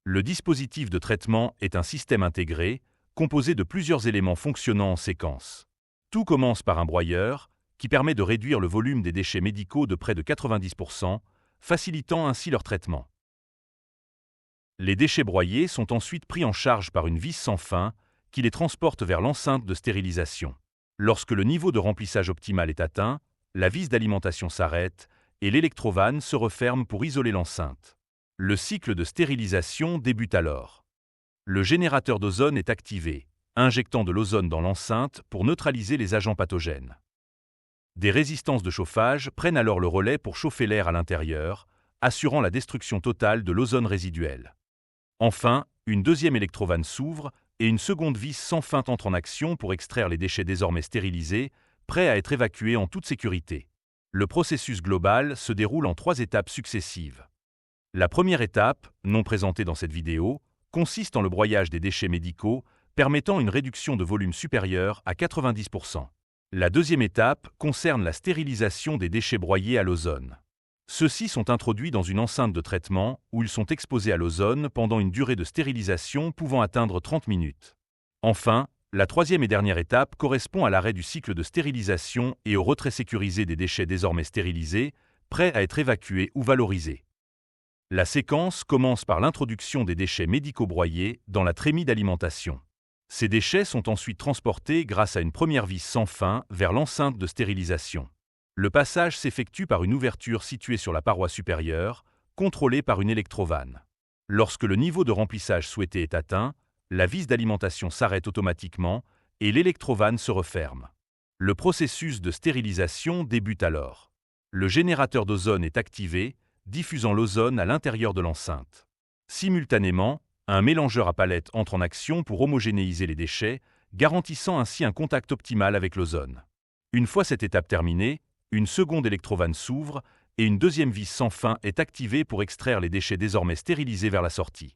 Le dispositif de traitement est un système intégré, composé de plusieurs éléments fonctionnant en séquence. Tout commence par un broyeur, qui permet de réduire le volume des déchets médicaux de près de 90%, facilitant ainsi leur traitement. Les déchets broyés sont ensuite pris en charge par une vis sans fin, qui les transporte vers l'enceinte de stérilisation. Lorsque le niveau de remplissage optimal est atteint, la vis d'alimentation s'arrête et l'électrovanne se referme pour isoler l'enceinte. Le cycle de stérilisation débute alors. Le générateur d'ozone est activé, injectant de l'ozone dans l'enceinte pour neutraliser les agents pathogènes. Des résistances de chauffage prennent alors le relais pour chauffer l'air à l'intérieur, assurant la destruction totale de l'ozone résiduel. Enfin, une deuxième électrovanne s'ouvre et une seconde vis sans fin entre en action pour extraire les déchets désormais stérilisés, prêts à être évacués en toute sécurité. Le processus global se déroule en 3 étapes successives. La première étape, non présentée dans cette vidéo, consiste en le broyage des déchets médicaux, permettant une réduction de volume supérieure à 90%. La deuxième étape concerne la stérilisation des déchets broyés à l'ozone. Ceux-ci sont introduits dans une enceinte de traitement où ils sont exposés à l'ozone pendant une durée de stérilisation pouvant atteindre 30 minutes. Enfin, la troisième et dernière étape correspond à l'arrêt du cycle de stérilisation et au retrait sécurisé des déchets désormais stérilisés, prêts à être évacués ou valorisés. La séquence commence par l'introduction des déchets médicaux broyés dans la trémie d'alimentation. Ces déchets sont ensuite transportés grâce à une première vis sans fin vers l'enceinte de stérilisation. Le passage s'effectue par une ouverture située sur la paroi supérieure, contrôlée par une électrovanne. Lorsque le niveau de remplissage souhaité est atteint, la vis d'alimentation s'arrête automatiquement et l'électrovanne se referme. Le processus de stérilisation débute alors. Le générateur d'ozone est activé, diffusant l'ozone à l'intérieur de l'enceinte. Simultanément, un mélangeur à palette entre en action pour homogénéiser les déchets, garantissant ainsi un contact optimal avec l'ozone. Une fois cette étape terminée, une seconde électrovanne s'ouvre et une deuxième vis sans fin est activée pour extraire les déchets désormais stérilisés vers la sortie.